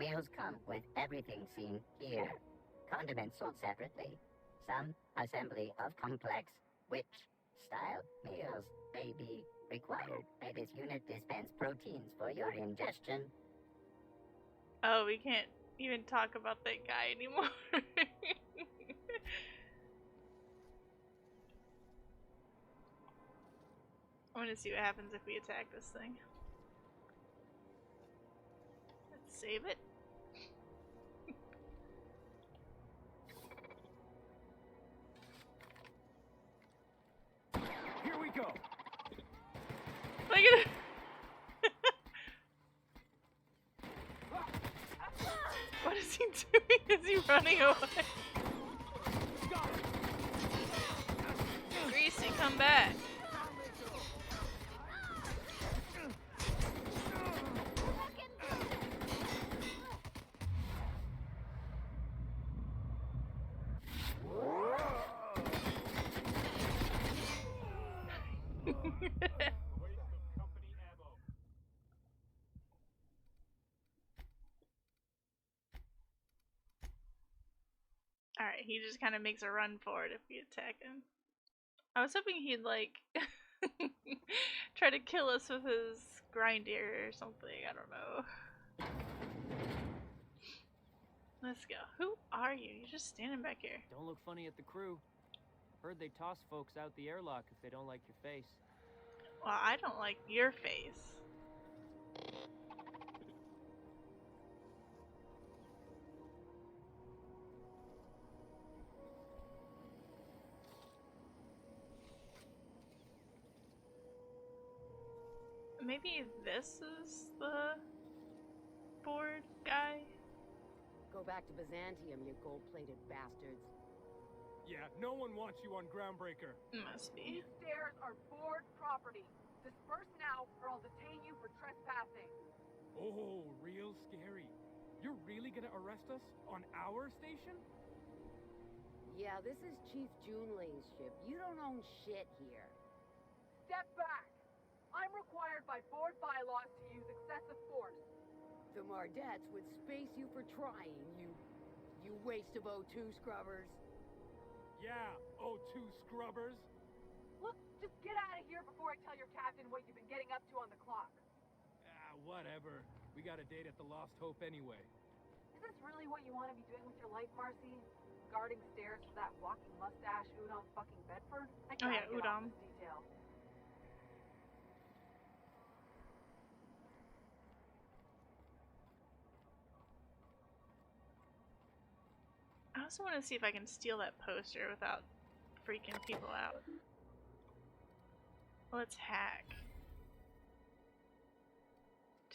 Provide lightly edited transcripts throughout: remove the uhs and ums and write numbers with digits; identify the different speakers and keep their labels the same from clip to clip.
Speaker 1: Meals come with everything seen here. Condiments sold separately. Some assembly of complex witch-style meals may be required. May this unit dispense proteins for your ingestion.
Speaker 2: Oh, we can't even talk about that guy anymore. I want to see what happens if we attack this thing. Let's save it.
Speaker 3: Here we go.
Speaker 2: Look at it. What is he doing? Is he running away? Greasy, come back. Alright, he just kind of makes a run for it if we attack him. I was hoping he'd, like, try to kill us with his grinder or something. I don't know. Let's go. Who are you? You're just standing back here.
Speaker 4: Don't look funny at the crew. Heard they toss folks out the airlock if they don't like your face.
Speaker 2: Well, I don't like your face. Maybe this is the board guy?
Speaker 5: Go back to Byzantium, you gold-plated bastards.
Speaker 3: Yeah, no one wants you on Groundbreaker.
Speaker 2: Must be.
Speaker 6: These stairs are board property. Disperse now, or I'll detain you for trespassing.
Speaker 3: Oh, real scary. You're really gonna arrest us on our station?
Speaker 5: Yeah, this is Chief Junling's ship. You don't own shit here.
Speaker 6: Step back. I'm required by board bylaws to use excessive force.
Speaker 5: The Mardettes would space you for trying, you waste of O2 scrubbers.
Speaker 3: Yeah, O2 scrubbers.
Speaker 6: Look, just get out of here before I tell your captain what you've been getting up to on the clock.
Speaker 3: Ah, whatever. We got a date at the Lost Hope anyway.
Speaker 6: Is this really what you want to be doing with your life, Marcy? Guarding stairs for that walking mustache Udom fucking Bedford? I
Speaker 2: Oh yeah,
Speaker 6: gotta get off
Speaker 2: Udom.
Speaker 6: this detail.
Speaker 2: I also want to see if I can steal that poster without freaking people out. Let's hack.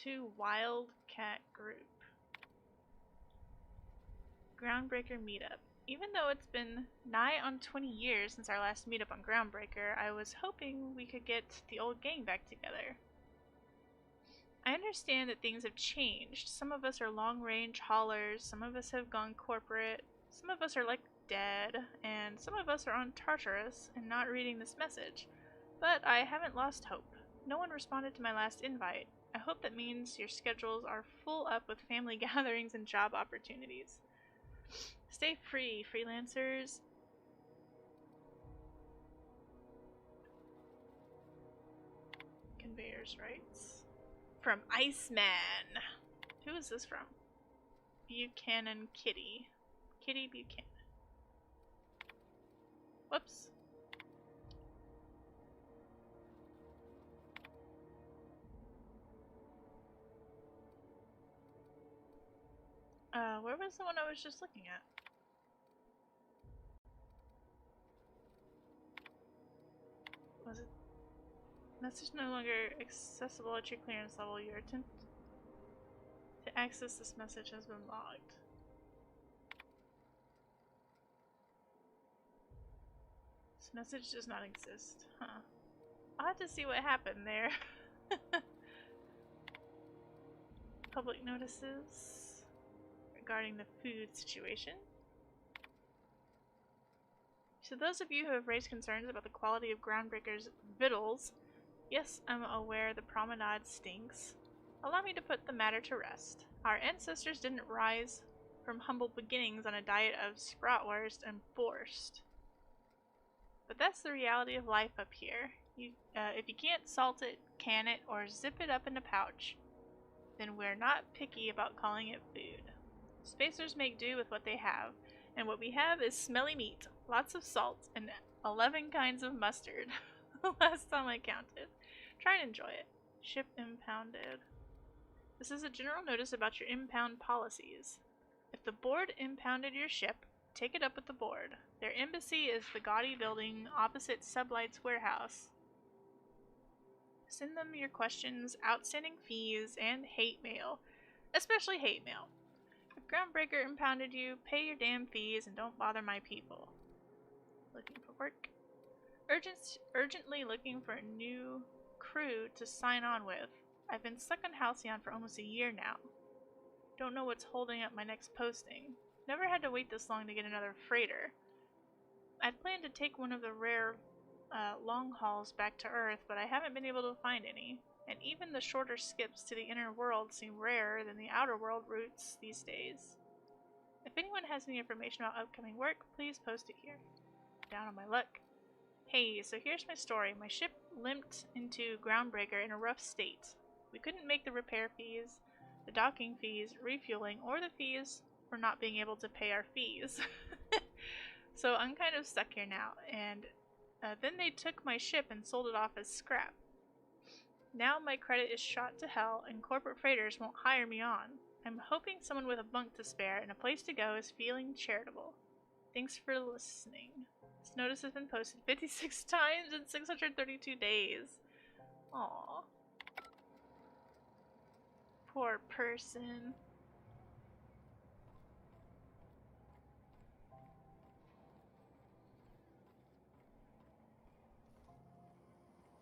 Speaker 2: To Wildcat Group. Groundbreaker meetup. Even though it's been nigh on 20 years since our last meetup on Groundbreaker, I was hoping we could get the old gang back together. I understand that things have changed. Some of us are long-range haulers, some of us have gone corporate, some of us are like dead, and some of us are on Tartarus and not reading this message. But I haven't lost hope. No one responded to my last invite. I hope that means your schedules are full up with family gatherings and job opportunities. Stay free, freelancers. Conveyor's rights. From Iceman. Who is this from? Buchanan Kitty. Kitty Buchanan. Whoops. Where was the one I was just looking at? Was it? Message no longer accessible at your clearance level. Your attempt to access this message has been logged. This message does not exist. Huh. I'll have to see what happened there. Public notices regarding the food situation. To those of you who have raised concerns about the quality of Groundbreaker's victuals, yes, I'm aware the promenade stinks. Allow me to put the matter to rest. Our ancestors didn't rise from humble beginnings on a diet of Spratwurst and Forst. But that's the reality of life up here. If you can't salt it, can it, or zip it up in a pouch, then we're not picky about calling it food. Spacers make do with what they have, and what we have is smelly meat, lots of salt, and 11 kinds of mustard. Last time I counted. Try and enjoy it. Ship impounded. This is a general notice about your impound policies. If the board impounded your ship, take it up with the board. Their embassy is the gaudy building opposite Sublights warehouse. Send them your questions, outstanding fees, and hate mail. Especially hate mail. If Groundbreaker impounded you, pay your damn fees and don't bother my people. Looking for work. Urgently looking for a new crew to sign on with. I've been stuck on Halcyon for almost a year now. Don't know what's holding up my next posting. Never had to wait this long to get another freighter. I'd planned to take one of the rare long hauls back to Earth, but I haven't been able to find any. And even the shorter skips to the inner world seem rarer than the outer world routes these days. If anyone has any information about upcoming work, please post it here. Down on my luck. Hey, so here's my story. My ship limped into Groundbreaker in a rough state. We couldn't make the repair fees, the docking fees, refueling, or the fees for not being able to pay our fees. So I'm kind of stuck here now, and then they took my ship and sold it off as scrap. Now my credit is shot to hell, and corporate freighters won't hire me on. I'm hoping someone with a bunk to spare and a place to go is feeling charitable. Thanks for listening. This notice has been posted 56 times in 632 days. Aww. Poor person.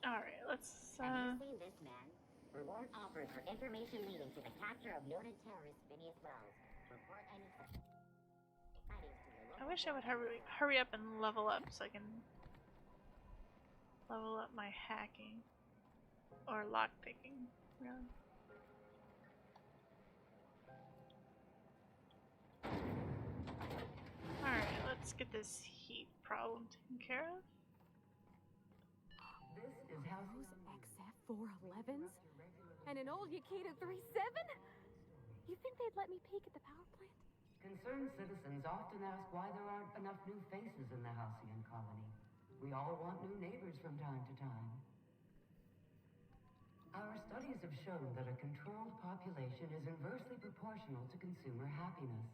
Speaker 2: Alright, let's,
Speaker 1: Have you seen this man? Reward offered for information leading to the capture of noted terrorist Phineas Wells. Report any such findings to your
Speaker 2: I
Speaker 1: local
Speaker 2: wish I would hurry up and level up so I can level up my hacking. Or lockpicking, really. Alright, let's get this heat problem taken care of.
Speaker 5: This is how
Speaker 7: Those XF411s? And an old Yakita 37? You think they'd let me peek at the power plant?
Speaker 8: Concerned citizens often ask why there aren't enough new faces in the Halcyon colony. We all want new neighbors from time to time. Our studies have shown that a controlled population is inversely proportional to consumer happiness.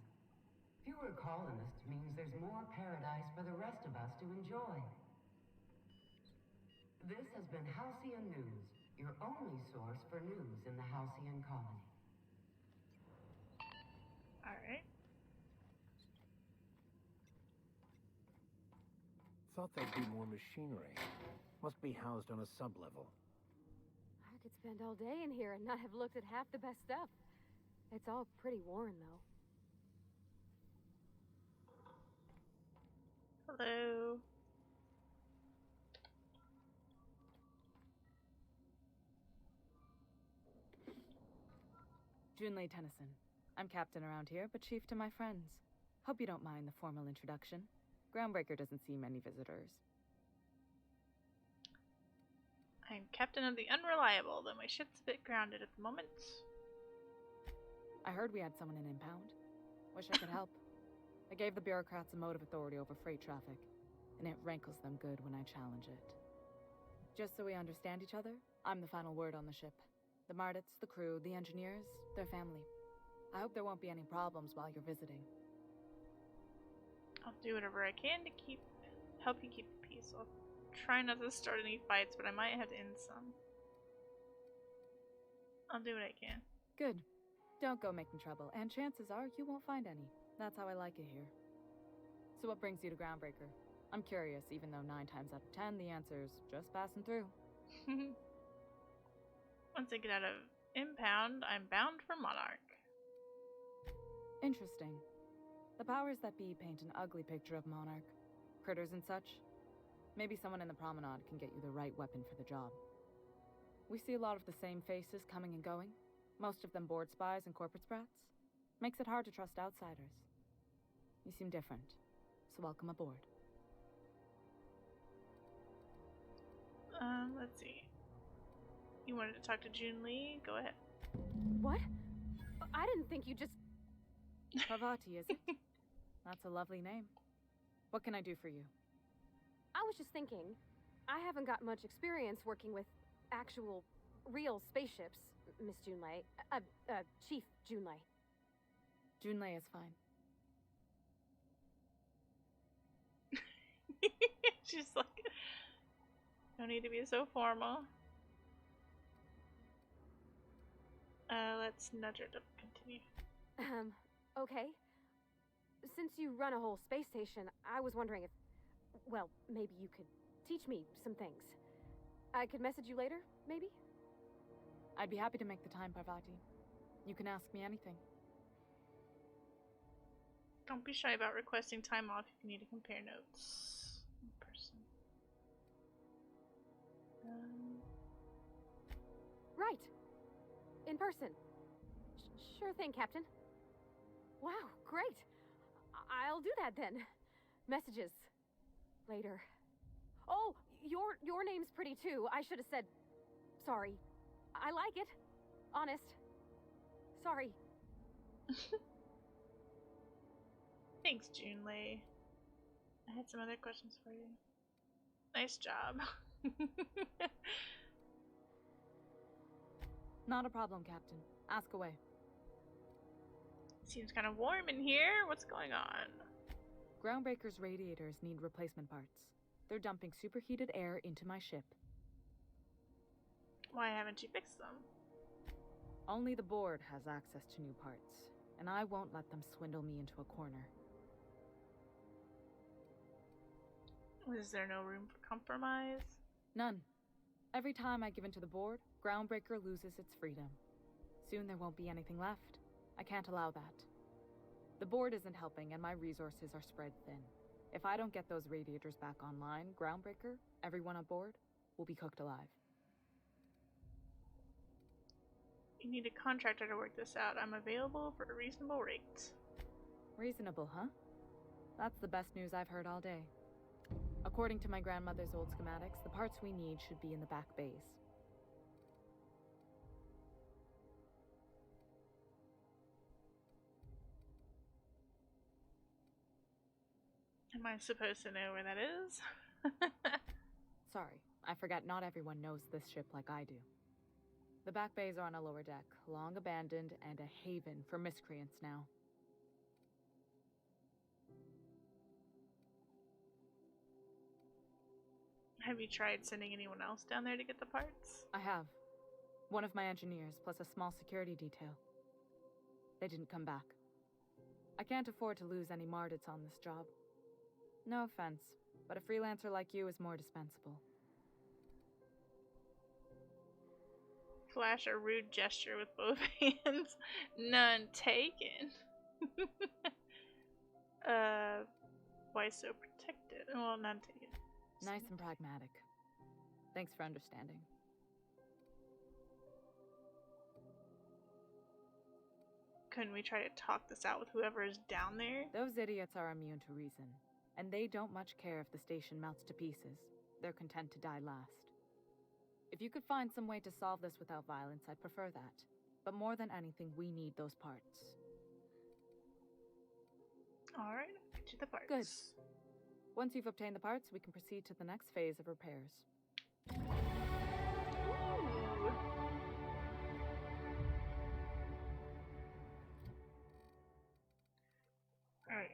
Speaker 8: Fewer colonists means there's more paradise for the rest of us to enjoy. This has been Halcyon News, your only source for news in the Halcyon colony.
Speaker 2: Alright.
Speaker 9: Thought there'd be more machinery. Must be housed on a sublevel.
Speaker 7: I could spend all day in here and not have looked at half the best stuff. It's all pretty worn, though.
Speaker 2: Hello.
Speaker 10: Junlei Tennyson. I'm captain around here, but chief to my friends. Hope you don't mind the formal introduction. Groundbreaker doesn't see many visitors.
Speaker 2: I'm captain of the Unreliable, though my ship's a bit grounded at the moment.
Speaker 10: I heard we had someone in impound. Wish I could help. I gave the bureaucrats a motive authority over freight traffic, and it rankles them good when I challenge it. Just so we understand each other, I'm the final word on the ship. The Mardits, the crew, the engineers, their family. I hope there won't be any problems while you're visiting.
Speaker 2: I'll do whatever I can to help you keep the peace. I'll try not to start any fights, but I might have to end some. I'll do what I can.
Speaker 10: Good. Don't go making trouble, and chances are you won't find any. That's how I like it here. So what brings you to Groundbreaker? I'm curious, even though 9 times out of 10 the answer's just passing through.
Speaker 2: Once I get out of impound, I'm bound for Monarch.
Speaker 10: Interesting. The powers that be paint an ugly picture of Monarch. Critters and such. Maybe someone in the promenade can get you the right weapon for the job. We see a lot of the same faces coming and going. Most of them board spies and corporate sprats. Makes it hard to trust outsiders. You seem different, so welcome aboard.
Speaker 2: Let's see. You wanted to talk to June Lee? Go ahead.
Speaker 7: What? I didn't think you just...
Speaker 10: Parvati, is it? That's a lovely name. What can I do for you?
Speaker 7: I was just thinking, I haven't got much experience working with actual, real spaceships, Miss Junlei. Chief Junlei.
Speaker 10: Junlei is fine.
Speaker 2: She's like, no need to be so formal. Let's nudge her to continue.
Speaker 7: Okay. Since you run a whole space station, I was wondering if, well, maybe you could teach me some things. I could message you later, maybe?
Speaker 10: I'd be happy to make the time, Parvati. You can ask me anything.
Speaker 2: Don't be shy about requesting time off if you need to compare notes in person.
Speaker 7: Right. In person. Sure thing, Captain. Wow, great. I'll do that then. Messages. Later. Oh, your name's pretty too. I should have said... Sorry. I like it. Honest. Sorry.
Speaker 2: Thanks, Junlei. I had some other questions for you. Nice job.
Speaker 10: Not a problem, Captain. Ask away.
Speaker 2: Seems kind of warm in here. What's going on?
Speaker 10: Groundbreaker's radiators need replacement parts. They're dumping superheated air into my ship.
Speaker 2: Why haven't you fixed them?
Speaker 10: Only the board has access to new parts, and I won't let them swindle me into a corner.
Speaker 2: Is there no room for compromise?
Speaker 10: None. Every time I give in to the board, Groundbreaker loses its freedom. Soon there won't be anything left. I can't allow that. The board isn't helping, and my resources are spread thin. If I don't get those radiators back online, Groundbreaker, everyone on board, will be cooked alive.
Speaker 2: You need a contractor to work this out. I'm available for a reasonable rate.
Speaker 10: Reasonable, huh? That's the best news I've heard all day. According to my grandmother's old schematics, the parts we need should be in the back bays.
Speaker 2: Am I supposed to know where that is?
Speaker 10: Sorry, I forgot not everyone knows this ship like I do. The back bays are on a lower deck, long abandoned and a haven for miscreants now.
Speaker 2: Have you tried sending anyone else down there to get the parts?
Speaker 10: I have. One of my engineers, plus a small security detail. They didn't come back. I can't afford to lose any Mardits on this job. No offense, but a freelancer like you is more dispensable.
Speaker 2: Flash a rude gesture with both hands. None taken. Why so protected? Well, none taken.
Speaker 10: Nice and pragmatic. Thanks for understanding.
Speaker 2: Couldn't we try to talk this out with whoever is down there?
Speaker 10: Those idiots are immune to reason, and they don't much care if the station melts to pieces. They're content to die last. If you could find some way to solve this without violence, I'd prefer that. But more than anything, we need those parts.
Speaker 2: Alright, I'll get you the parts.
Speaker 10: Good. Once you've obtained the parts, we can proceed to the next phase of repairs.
Speaker 2: Ooh. Alright.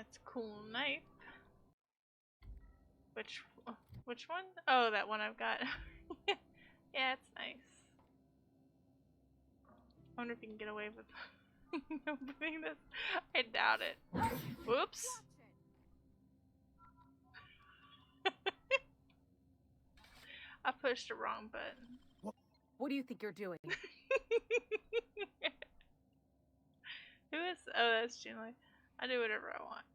Speaker 2: That's a cool knife. Which one? Oh, that one I've got. Yeah, it's nice. I wonder if you can get away with opening this. I doubt it. Whoops. I pushed the wrong button.
Speaker 10: What do you think you're doing?
Speaker 2: Who is? Oh, that's Jinli. I do whatever I want.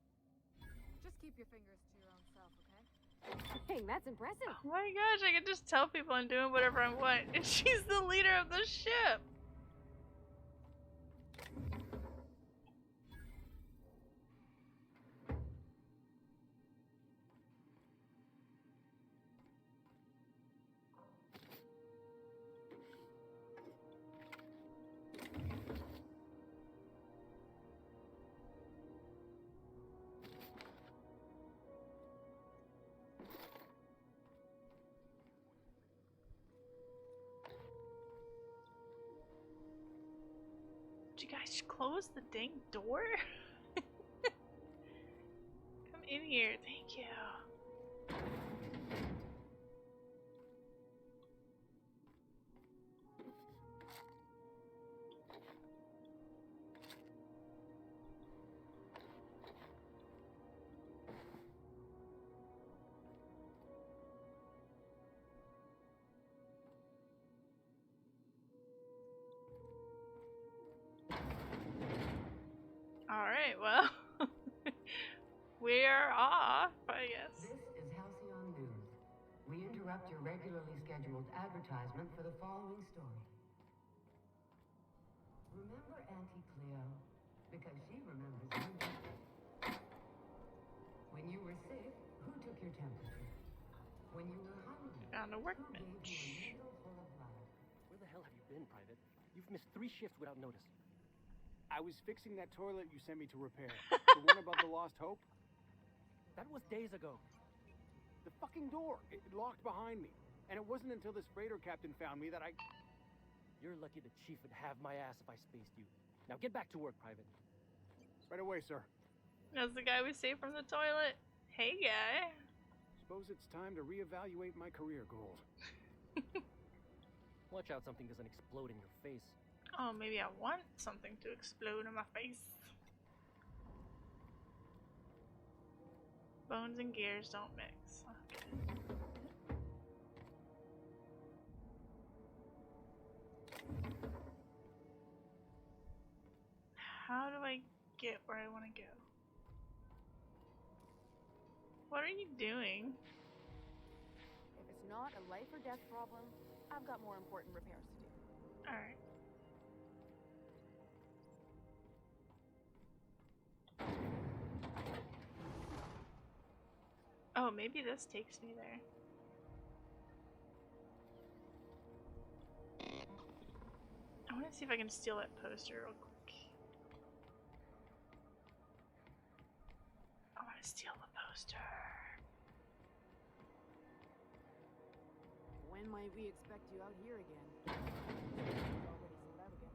Speaker 10: Just keep your fingers to your own self, okay?
Speaker 7: Dang, that's impressive.
Speaker 2: Oh my gosh, I can just tell people I'm doing whatever I want. And she's the leader of the ship. Did you guys close the dang door? Come in here, thank you. Alright, well, we're off, I guess.
Speaker 8: This is Halcyon News. We interrupt your regularly scheduled advertisement for the following story. Remember Auntie Cleo? Because she remembers you. When you were sick, who took your temperature? When you were hungry,
Speaker 2: Found a
Speaker 8: who
Speaker 2: workbench.
Speaker 8: gave you a needle full of life?
Speaker 11: Where the hell have you been, Private? You've missed 3 shifts without notice.
Speaker 12: I was fixing that toilet you sent me to repair. The one above the Lost Hope?
Speaker 11: That was days ago.
Speaker 12: The fucking door. It locked behind me. And it wasn't until this freighter captain found me that I...
Speaker 11: You're lucky the chief would have my ass if I spaced you. Now get back to work, Private.
Speaker 12: Right away, sir.
Speaker 2: That's the guy we saved from the toilet. Hey, guy.
Speaker 12: Suppose it's time to reevaluate my career goals.
Speaker 11: Watch out something doesn't explode in your face.
Speaker 2: Oh, maybe I want something to explode in my face. Bones and gears don't mix. Okay. How do I get where I want to go? What are you doing?
Speaker 10: If it's not a life or death problem, I've got more important repairs to do.
Speaker 2: Alright. Oh, maybe this takes me there. I want to see if I can steal that poster real quick. I want to steal the poster.
Speaker 5: When might we expect you out here again? Already sold out again.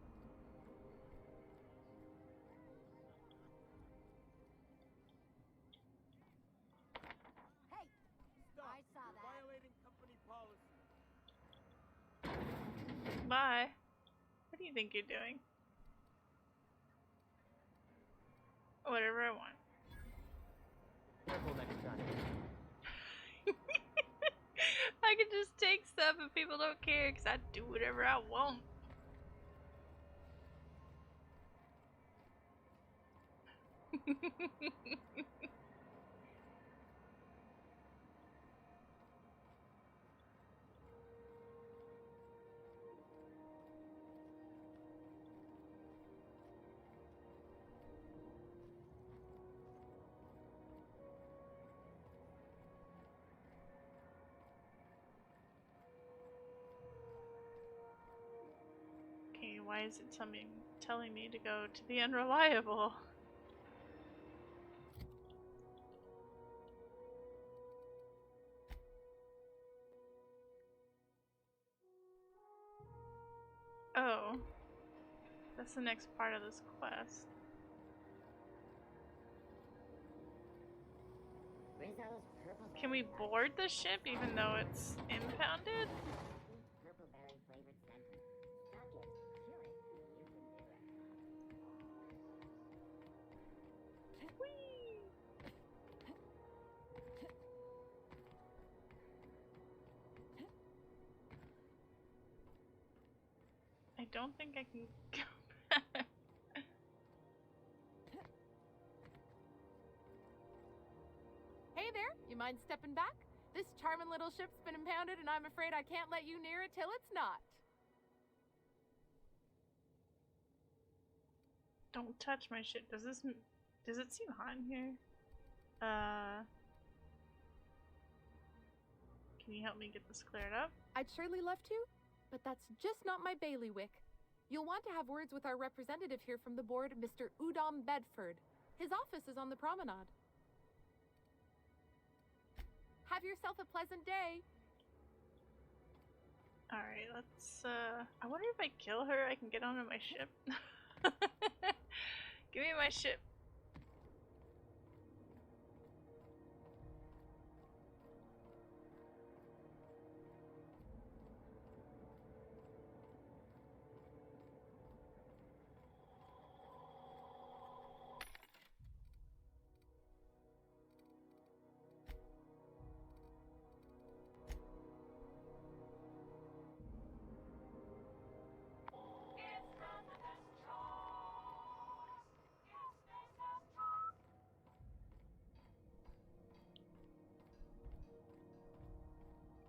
Speaker 6: Hey!
Speaker 12: Stop.
Speaker 6: I saw
Speaker 12: You're
Speaker 6: that.
Speaker 12: violating company policy.
Speaker 2: Bye. What do you think you're doing? Whatever I want.
Speaker 11: Careful next time.
Speaker 2: I can just take stuff and people don't care because I do whatever I want. Okay, why is it telling me to go to the unreliable? Oh, that's the next part of this quest. Can we board the ship even though it's impounded?
Speaker 1: Purple berry flavored center. Suck it. Chew it. You can do it.
Speaker 2: Whee! I don't think I can go back.
Speaker 7: Hey there, you mind stepping back? This charming little ship's been impounded and I'm afraid I can't let you near it till it's not.
Speaker 2: Don't touch my ship. Does it seem hot in here? Can you help me get this cleared up?
Speaker 7: I'd surely love to, but that's just not my bailiwick. You'll want to have words with our representative here from the board, Mr. Udom Bedford. His office is on the promenade. Have yourself a pleasant day.
Speaker 2: Alright, let's, I wonder if I kill her, I can get onto my ship. Give me my ship.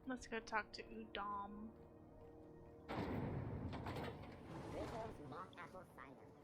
Speaker 2: Let's go talk to Udom.
Speaker 1: Greetings, Mock Apple Cider.